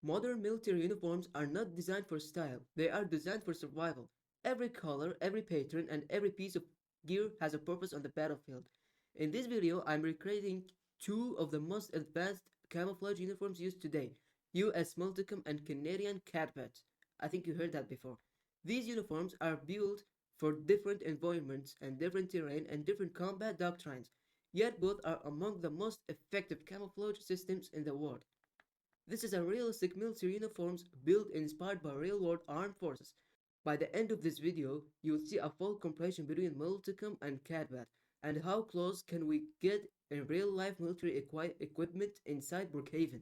Modern military uniforms are not designed for style, they are designed for survival. Every color, every pattern, and every piece of gear has a purpose on the battlefield. In this video, I'm recreating two of the most advanced camouflage uniforms used today, US Multicam and Canadian CADPAT. I think you heard that before. These uniforms are built for different environments and different terrain and different combat doctrines, yet both are among the most effective camouflage systems in the world. This is a realistic military uniforms built inspired by real-world armed forces. By the end of this video, you'll see a full comparison between Multicam and CADPAT and how close can we get in real-life military equipment inside Brookhaven.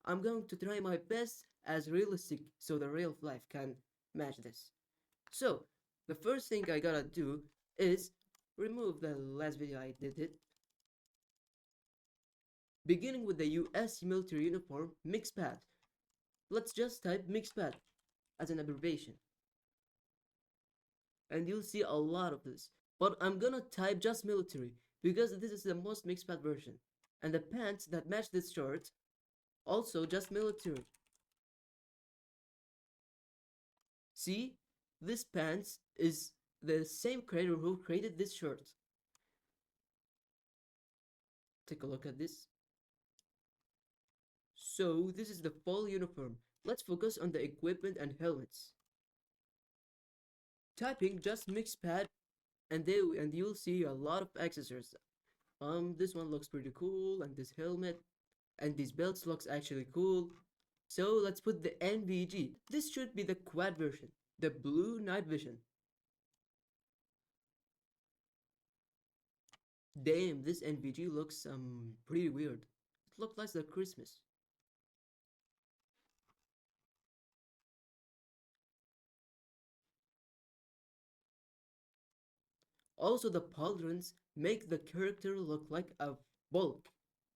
I'm going to try my best as realistic so the real life can match this. So, the first thing I gotta do is remove the last video I did it. Beginning with the US military uniform mixed path. Let's just type mixed path as an abbreviation and you'll see a lot of this. But I'm gonna type just military because this is the most mixed path version. And the pants that match this shirt also just military. See, this pants is the same creator who created this shirt. Take a look at this. So this is the full uniform. Let's focus on the equipment and helmets. Typing just mixed pad and you'll see a lot of accessories. This one looks pretty cool, and this helmet and these belts looks actually cool. So let's put the NVG. This should be the quad version, the blue night vision. Damn, this NVG looks pretty weird. It looks like the Christmas. Also, the pauldrons make the character look like a bulk,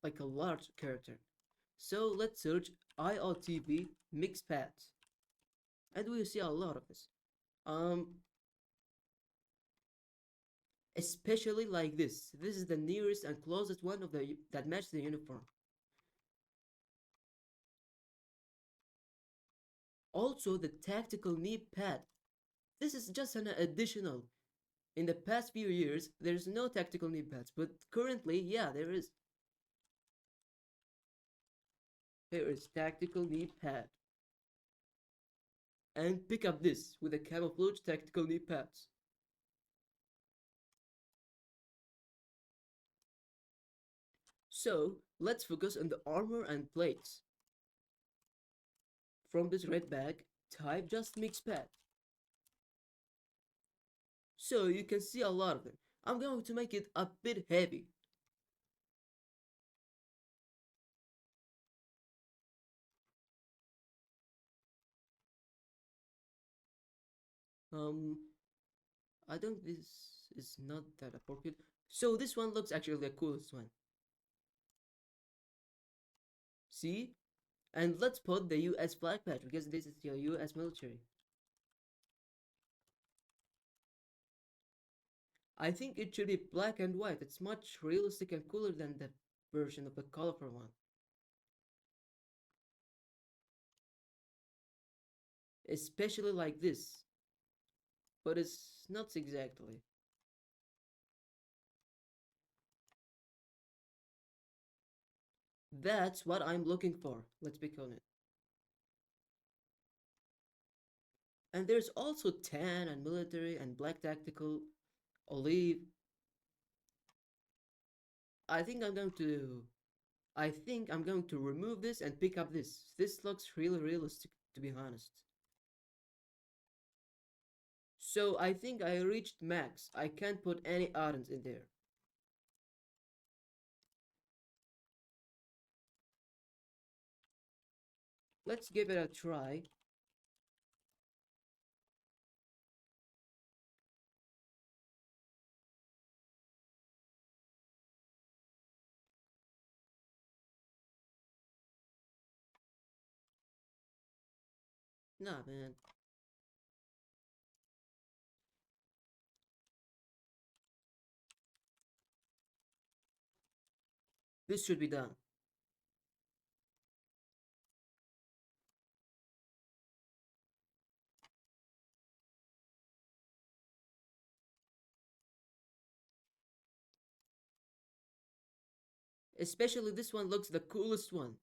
like a large character. So let's search IOTV mixed paths, and we'll see a lot of this. Um, Especially like this. This is the nearest and closest one of the that match the uniform. Also, the tactical knee pad. This is just an additional. In the past few years, there's no tactical knee pads, but currently, yeah, there is. Here is tactical knee pad. And pick up this with the camouflage tactical knee pads. So, let's focus on the armor and plates. From this red bag, type just mix pad. So you can see a lot of them. I'm going to make it a bit heavy. Um, I don't, this is not that appropriate. So this one looks actually the coolest one. See? And let's put the US flag patch because this is your US military. I think it should be black and white. It's much realistic and cooler than the version of the colorful one. Especially like this. But it's not exactly. That's what I'm looking for. Let's be honest. And there's also tan and military and black tactical, olive. I think I'm going to I think I'm going to remove this and pick up this. This looks really realistic, to be honest. So I think I reached max. I can't put any items in there. Let's give it a try. Nah, man. This should be done. Especially this one looks the coolest one.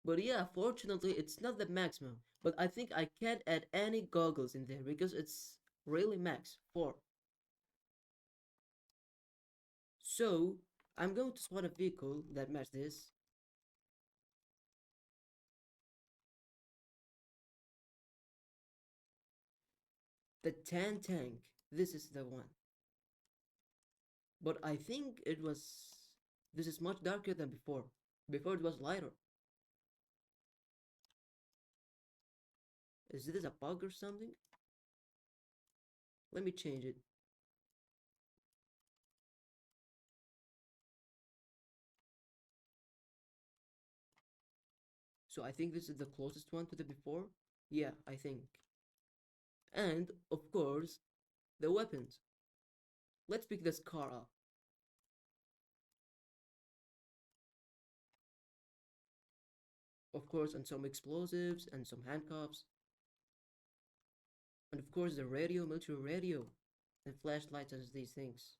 But yeah, fortunately it's not the maximum. But I think I can't add any goggles in there because it's really max 4. So I'm going to spawn a vehicle that matches this. The tan tank. This is the one. But I think it was. This is much darker than before. Before it was lighter. Is this a bug or something? Let me change it. So I think this is the closest one to the before. Yeah, I think. And, of course, the weapons. Let's pick this car up. Of course, and some explosives and some handcuffs. And of course the radio, military radio. And flashlights and these things.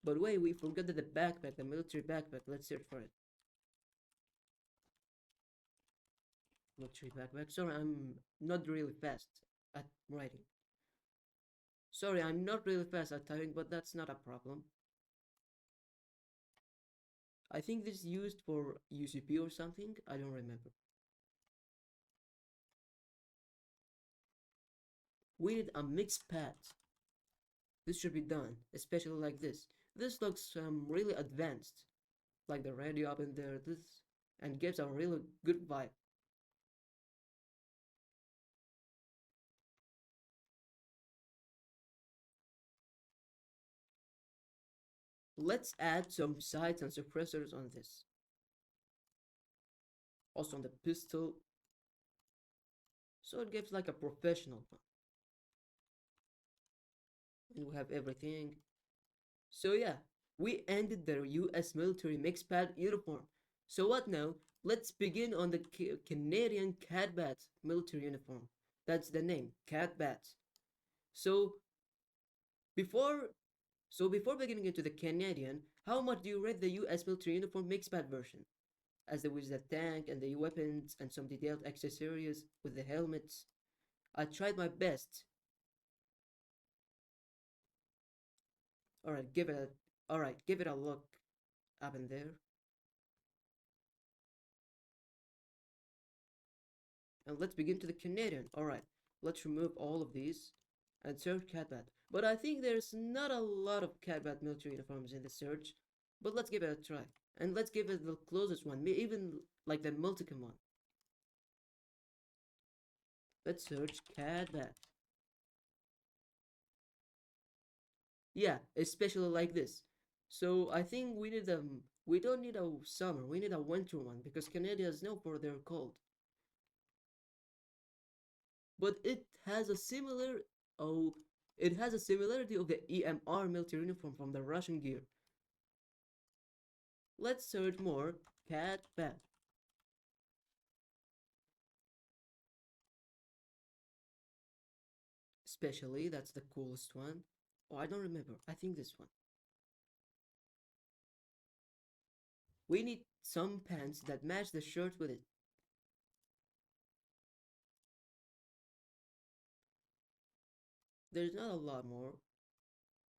But wait, we forgot that the backpack, the military backpack. Let's search for it. Military backpack. Sorry, I'm not really fast at writing. Sorry, I'm not really fast at typing, but that's not a problem. I think this is used for UCP or something. I don't remember. We need a mixed pad. This should be done, especially like this. This looks really advanced, like the radio up in there. This and gives a really good vibe. Let's add some sights and suppressors on this. Also on the pistol, so it gives like a professional one. And we have everything. So yeah, we ended the US military mixed pad uniform. So what now? Let's begin on the Canadian CADPAT military uniform. That's the name, CADPAT. So before before beginning into the Canadian, how much do you rate the US military uniform mixed pad version? As there was the tank and the weapons and some detailed accessories with the helmets. I tried my best. Alright, give it a look up in there. And let's begin to the Canadian. Alright, let's remove all of these and search CADPAT. But I think there's not a lot of CADPAT military uniforms in the search. But let's give it a try. And let's give it the closest one, even like the Multicam one. Let's search CADPAT. Yeah, especially like this. So I think we don't need a summer, we need a winter one because Canada is known for their cold. But oh it has a similarity of the EMR military uniform from the Russian gear. Let's search more CADPAT. Especially that's the coolest one. Oh, I don't remember. I think this one. We need some pants that match the shirt with it. There's not a lot more.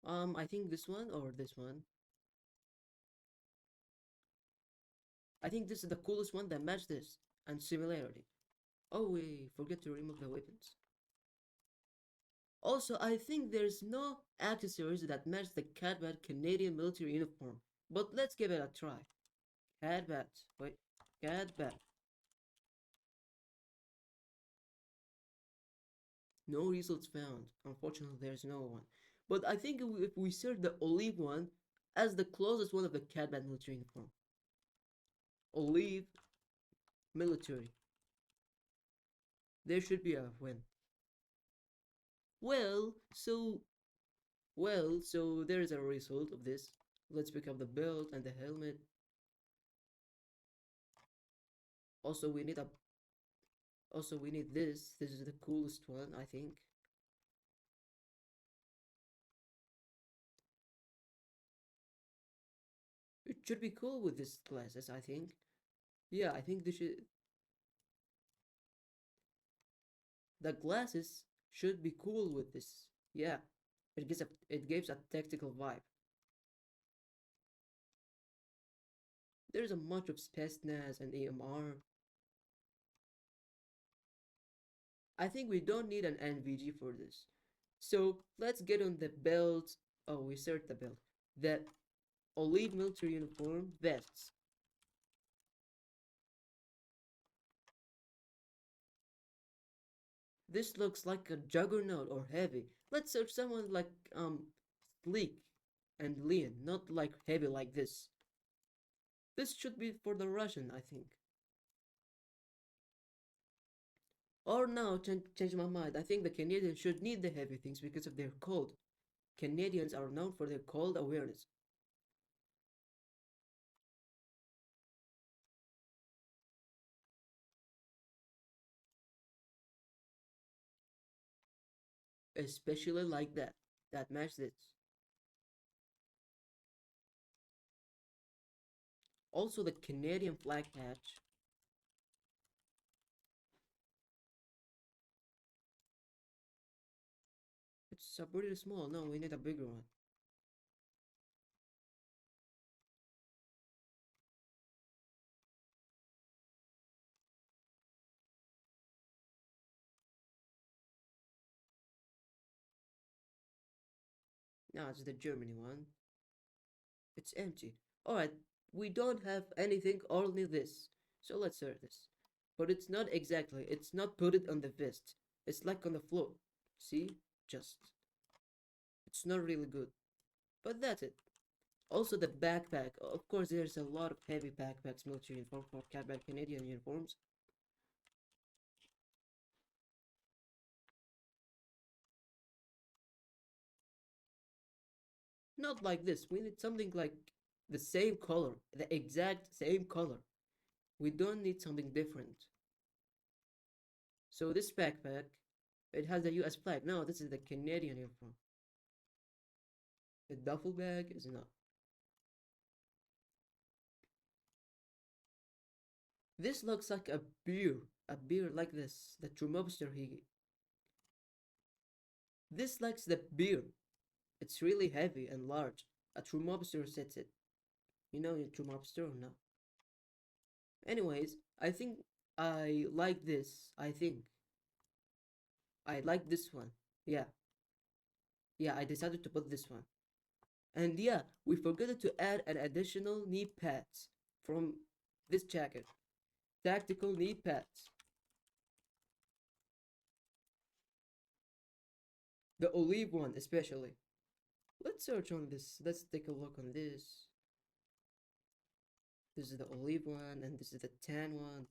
I think this one or this one. I think this is the coolest one that match this and similarity. Oh, we forget to remove the weapons. Also, I think there's no accessories that match the CADPAT Canadian military uniform. But let's give it a try. CADPAT. Wait. CADPAT. No results found. Unfortunately, there's no one. But I think if we search the olive one as the closest one of the CADPAT military uniform. Olive military. There should be a win. Well, so so there is a result of this. Let's pick up the belt and the helmet. Also, we need this. This is the coolest one, I think. should be cool with these glasses, I think. Yeah, I think the glasses should be cool with this. Yeah, it gives a tactical vibe. There's a much of space NAS and AMR. I think we don't need an NVG for this. So let's get on the belt. Oh, we searched the belt. The olive military uniform vests. This looks like a juggernaut or heavy. Let's search someone like sleek and lean, not like heavy like this. This should be for the Russian, I think. Or now, change my mind. I think the Canadians should need the heavy things because of their cold. Canadians are known for their cold awareness, especially like that. That match this. Also, the Canadian flag patch. It's a pretty small. No, we need a bigger one. No, it's the Germany one. It's empty. Alright, we don't have anything, only this. So let's search this. But it's not exactly, it's not put it on the vest. It's like on the floor. See? Just. It's not really good. But that's it. Also the backpack. Of course, there's a lot of heavy backpacks, military uniform for CADPAT Canadian uniforms. Not like this. We need something like the same color, the exact same color. We don't need something different. So this backpack, it has the US flag. No, this is the Canadian uniform. The duffel bag is not. This looks like a beer like this. The true mobster he. This likes the beer. It's really heavy and large. A true mobster sets it. You know a true mobster or not? Anyways, I think I like this. I think I like this one. Yeah, yeah. I decided to put this one. And yeah, we forgot to add an additional knee pads from this jacket. Tactical knee pads. The olive one especially. Let's search on this. Let's take a look on this. This is the olive one, and this is the tan one.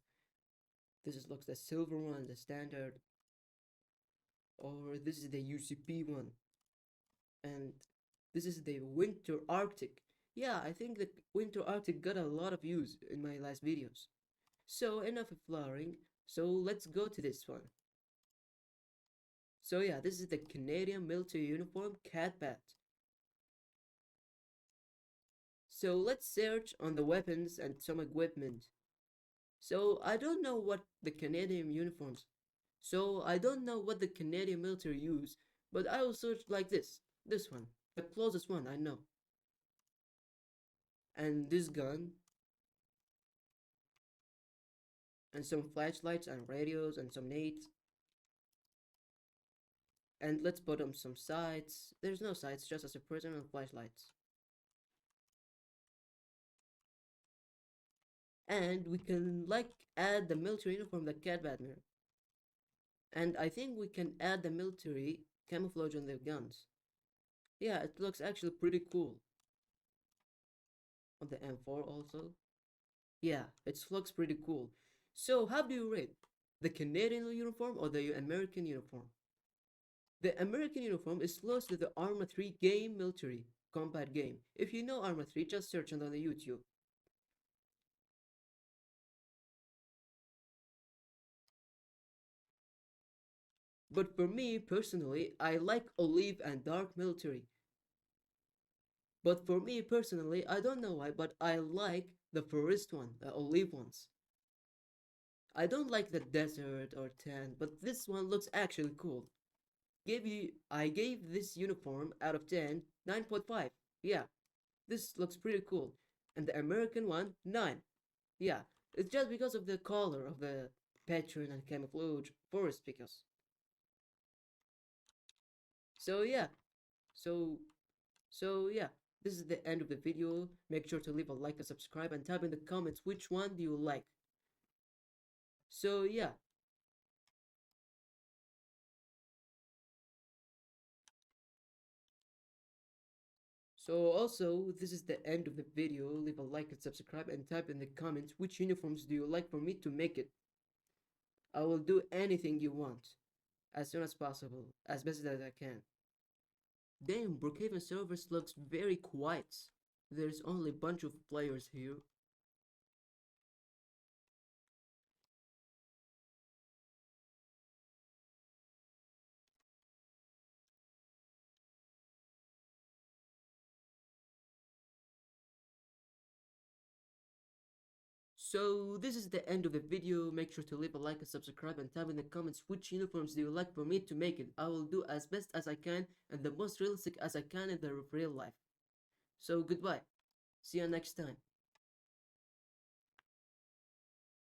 This is looks the silver one, the standard. Or this is the UCP one. And this is the winter Arctic. Yeah, I think the winter Arctic got a lot of views in my last videos. So enough of flowering. So let's go to this one. So yeah, this is the Canadian military uniform CADPAT. So let's search on the weapons and some equipment. So I don't know what the Canadian uniforms. So I don't know what the Canadian military use, but I will search like this. This one. The closest one I know. And this gun. And some flashlights and radios and some nades. And let's put on some sights. There's no sights, just a suppressor and flashlights. And we can like add the military uniform that CADPAT mirror. And I think we can add the military camouflage on their guns. Yeah, it looks actually pretty cool. On the M4 also. Yeah, it looks pretty cool. So how do you rate? The Canadian uniform or the American uniform? The American uniform is close to the Arma 3 game military combat game. If you know Arma 3, just search it on the YouTube. But for me personally, I like olive and dark military. But for me personally, I don't know why, but I like the forest one, the olive ones. I don't like the desert or tan, but this one looks actually cool. I gave this uniform out of 10, 9.5. Yeah, this looks pretty cool. And the American one, 9. Yeah, it's just because of the color of the pattern and camouflage forest because. So yeah, so yeah, this is the end of the video. Make sure to leave a like and subscribe and type in the comments which one do you like. So yeah, so also this is the end of the video. Leave a like and subscribe and type in the comments which uniforms do you like for me to make it. I will do anything you want as soon as possible, as best as I can. Damn, Brookhaven servers looks very quiet. There's only a bunch of players here. So this is the end of the video. Make sure to leave a like and subscribe and type in the comments which uniforms do you like for me to make it. I will do as best as I can and the most realistic as I can in the real life. So goodbye. See you next time.